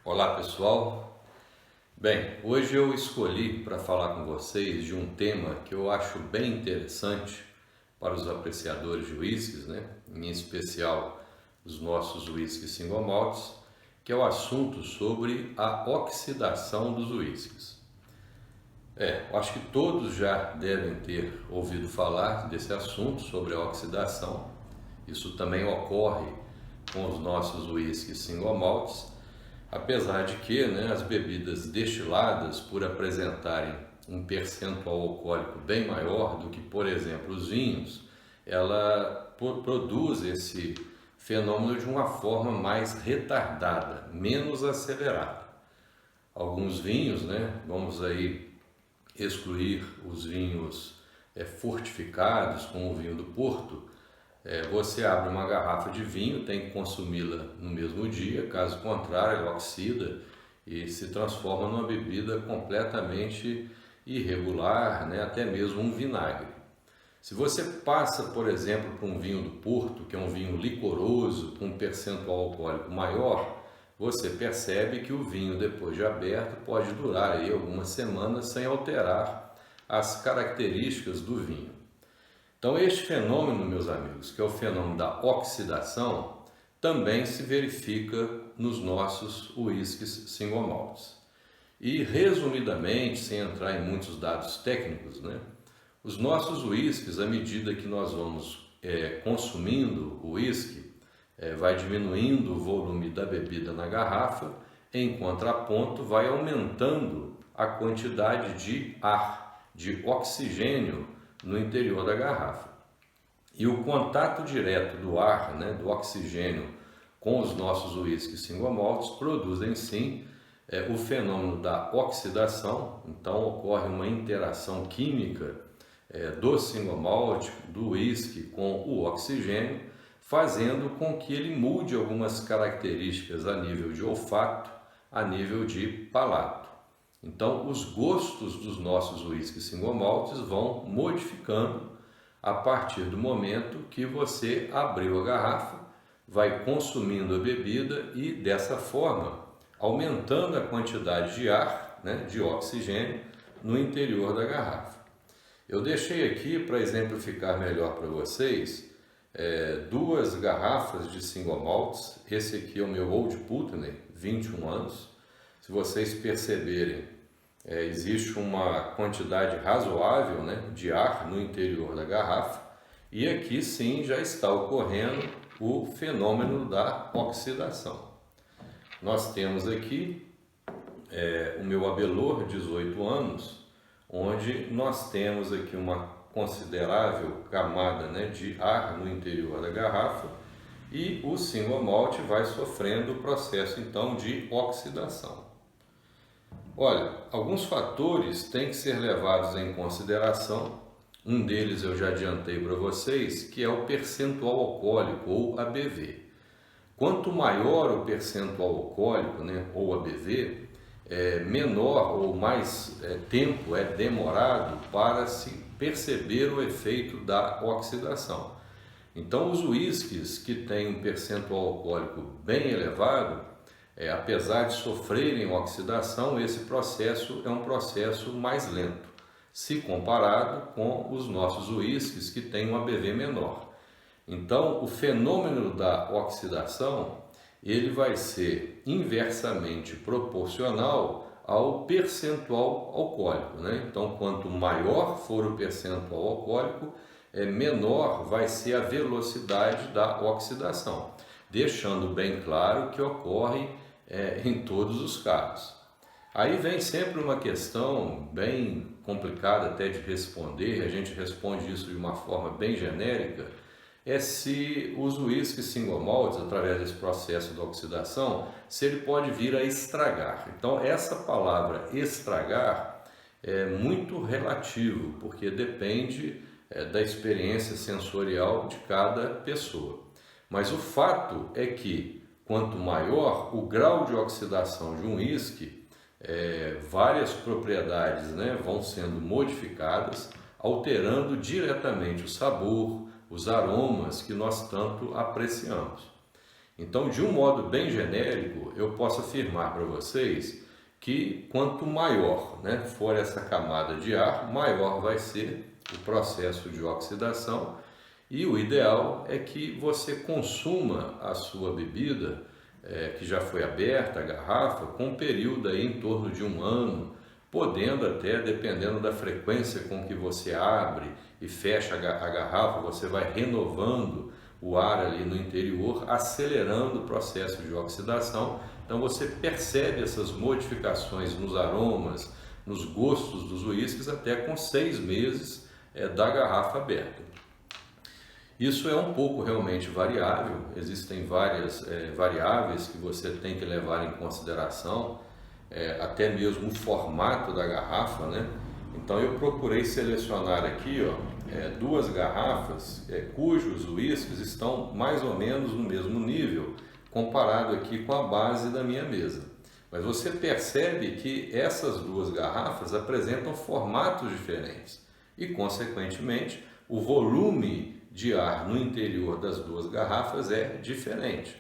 Olá pessoal, bem, hoje eu escolhi para falar com vocês de um tema que eu acho bem interessante para os apreciadores de whiskies, em especial os nossos whiskies single malts, que é o assunto sobre a oxidação dos whiskies. Eu acho que todos já devem ter ouvido falar desse assunto sobre a oxidação. Isso também ocorre com os nossos whiskies single malts. Apesar de que as bebidas destiladas, por apresentarem um percentual alcoólico bem maior do que, por exemplo, os vinhos, ela produz esse fenômeno de uma forma mais retardada, menos acelerada. Alguns vinhos, vamos aí excluir os vinhos fortificados, como o vinho do Porto. Você abre uma garrafa de vinho, tem que consumi-la no mesmo dia, caso contrário ela oxida e se transforma numa bebida completamente irregular, até mesmo um vinagre. Se você passa, por exemplo, para um vinho do Porto, que é um vinho licoroso, com um percentual alcoólico maior, você percebe que o vinho, depois de aberto, pode durar aí algumas semanas sem alterar as características do vinho. Então, este fenômeno, meus amigos, que é o fenômeno da oxidação, também se verifica nos nossos whiskies single malts. E, resumidamente, sem entrar em muitos dados técnicos, os nossos whiskies, à medida que nós vamos consumindo o whisky, vai diminuindo o volume da bebida na garrafa, em contraponto, vai aumentando a quantidade de ar, de oxigênio, no interior da garrafa. E o contato direto do ar, do oxigênio, com os nossos whiskies single malts produzem sim o fenômeno da oxidação. Então ocorre uma interação química do single malt, do whisky com o oxigênio, fazendo com que ele mude algumas características a nível de olfato, a nível de palato. Então, os gostos dos nossos whiskies single malts vão modificando a partir do momento que você abriu a garrafa, vai consumindo a bebida e, dessa forma, aumentando a quantidade de ar, de oxigênio, no interior da garrafa. Eu deixei aqui, para exemplificar melhor para vocês, duas garrafas de single malts. Esse aqui é o meu Old Putney, 21 anos. Se vocês perceberem, existe uma quantidade razoável de ar no interior da garrafa e aqui sim já está ocorrendo o fenômeno da oxidação. Nós temos aqui o meu Abelor, 18 anos, onde nós temos aqui uma considerável camada de ar no interior da garrafa e o single malt vai sofrendo o processo então de oxidação. Olha, alguns fatores têm que ser levados em consideração. Um deles eu já adiantei para vocês, que é o percentual alcoólico ou ABV. Quanto maior o percentual alcoólico, ou ABV, menor ou mais tempo é demorado para se perceber o efeito da oxidação. Então, os whiskies que têm um percentual alcoólico bem elevado, apesar de sofrerem oxidação, esse processo é um processo mais lento, se comparado com os nossos whiskies que têm um ABV menor. Então, o fenômeno da oxidação, ele vai ser inversamente proporcional ao percentual alcoólico. Então, quanto maior for o percentual alcoólico, menor vai ser a velocidade da oxidação, deixando bem claro que ocorre em todos os casos. Aí vem sempre uma questão bem complicada até de responder, a gente responde isso de uma forma bem genérica, se os whiskies single malts, através desse processo de oxidação, se ele pode vir a estragar. Então, essa palavra estragar é muito relativo, porque depende da experiência sensorial de cada pessoa. Mas o fato é que, quanto maior o grau de oxidação de um whisky, várias propriedades vão sendo modificadas, alterando diretamente o sabor, os aromas que nós tanto apreciamos. Então, de um modo bem genérico, eu posso afirmar para vocês que quanto maior, né, for essa camada de ar, maior vai ser o processo de oxidação, e o ideal é que você consuma a sua bebida, que já foi aberta, a garrafa, com um período aí em torno de 1 ano, podendo até, dependendo da frequência com que você abre e fecha a garrafa, você vai renovando o ar ali no interior, acelerando o processo de oxidação. Então você percebe essas modificações nos aromas, nos gostos dos uísques até com 6 meses da garrafa aberta. Isso é um pouco realmente variável, existem várias variáveis que você tem que levar em consideração, até mesmo o formato da garrafa, né? Então eu procurei selecionar aqui, ó, 2 garrafas cujos uísques estão mais ou menos no mesmo nível, comparado aqui com a base da minha mesa. Mas você percebe que essas 2 garrafas apresentam formatos diferentes e, consequentemente, o volume de ar no interior das 2 garrafas é diferente.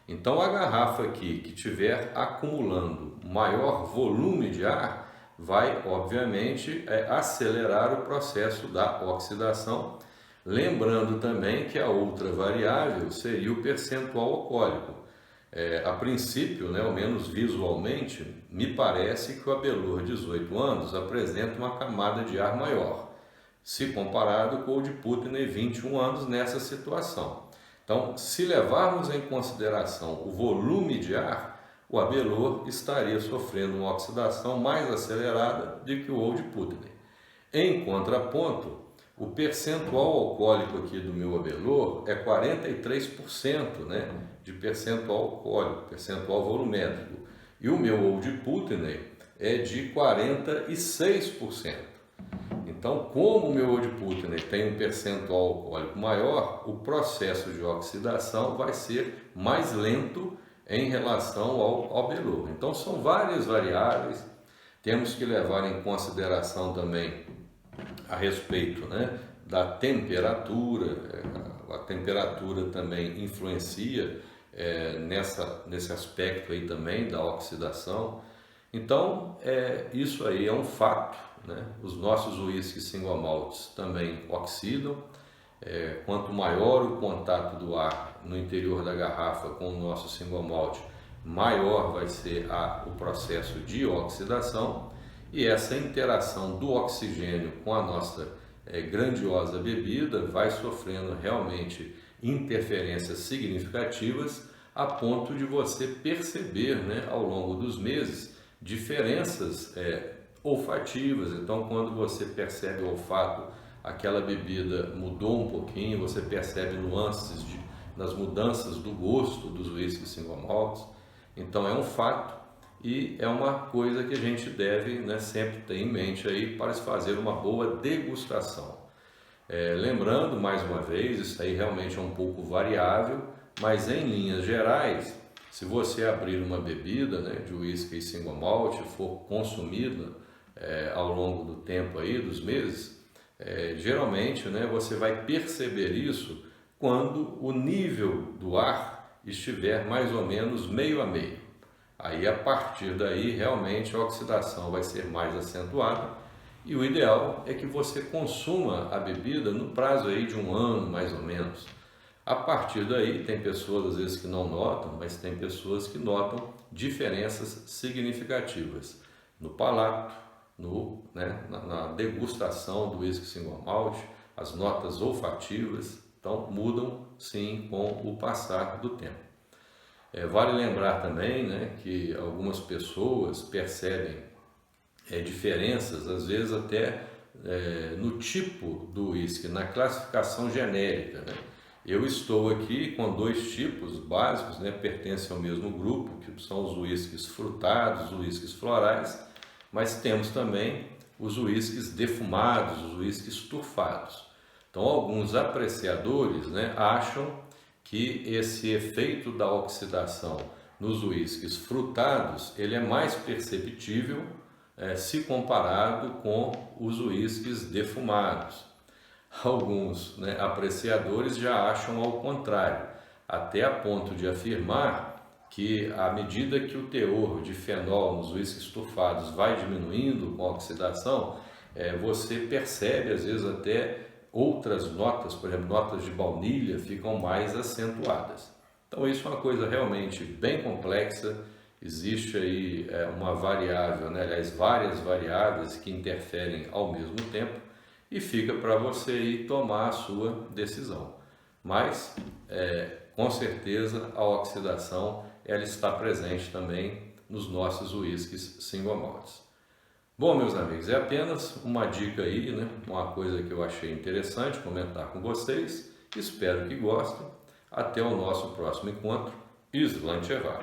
Então a garrafa aqui que estiver acumulando maior volume de ar vai, obviamente, acelerar o processo da oxidação. Lembrando também que a outra variável seria o percentual alcoólico. A princípio, né, ao menos visualmente, me parece que o Abelor 18 anos apresenta uma camada de ar maior, se comparado com o Old Putney 21 anos nessa situação. Então, se levarmos em consideração o volume de ar, o Abelor estaria sofrendo uma oxidação mais acelerada do que o Old Putney. Em contraponto, o percentual alcoólico aqui do meu Abelor é 43%, né, de percentual alcoólico, percentual volumétrico. E o meu Old Putney é de 46%. Então, como o meu Old Putney tem um percentual alcoólico maior, o processo de oxidação vai ser mais lento em relação ao Abelor. Então, são várias variáveis, temos que levar em consideração também a respeito, né, da temperatura. A temperatura também influencia nesse aspecto aí também da oxidação. Então, isso aí é um fato, né? Os nossos uísques single malts também oxidam. Quanto maior o contato do ar no interior da garrafa com o nosso single malt, maior vai ser o processo de oxidação, e essa interação do oxigênio com a nossa grandiosa bebida vai sofrendo realmente interferências significativas, a ponto de você perceber, né, ao longo dos meses diferenças olfativas. Então, quando você percebe o olfato, aquela bebida mudou um pouquinho, você percebe nuances nas mudanças do gosto dos uísques single malts. Então é um fato e é uma coisa que a gente deve, né, sempre ter em mente aí para se fazer uma boa degustação. Lembrando, mais uma vez, isso aí realmente é um pouco variável, mas em linhas gerais, se você abrir uma bebida, né, de uísque single malt, for consumida ao longo do tempo aí, dos meses, geralmente, né, você vai perceber isso quando o nível do ar estiver mais ou menos meio a meio. Aí, a partir daí, realmente a oxidação vai ser mais acentuada, e o ideal é que você consuma a bebida no prazo aí de 1 ano, mais ou menos. A partir daí, tem pessoas às vezes que não notam, mas tem pessoas que notam diferenças significativas no palato, na degustação do uísque single malt, as notas olfativas, então mudam sim com o passar do tempo. Vale lembrar também, né, que algumas pessoas percebem diferenças, às vezes até no tipo do uísque, na classificação genérica, né? Eu estou aqui com 2 tipos básicos, né, pertencem ao mesmo grupo, que são os uísques frutados, os uísques florais, mas temos também os uísques defumados, os uísques turfados. Então, alguns apreciadores, né, acham que esse efeito da oxidação nos uísques frutados ele é mais perceptível se comparado com os uísques defumados. Alguns, né, apreciadores já acham ao contrário, até a ponto de afirmar que à medida que o teor de fenol nos uísques turfados vai diminuindo com a oxidação, você percebe às vezes até outras notas, por exemplo, notas de baunilha ficam mais acentuadas. Então isso é uma coisa realmente bem complexa, existe aí uma variável, né? Aliás, várias variáveis que interferem ao mesmo tempo e fica para você aí tomar a sua decisão. Mas, com certeza, a oxidação ela está presente também nos nossos uísques single malts. Bom, meus amigos, é apenas uma dica aí, né? Uma coisa que eu achei interessante comentar com vocês. Espero que gostem. Até o nosso próximo encontro. Islan Chevar.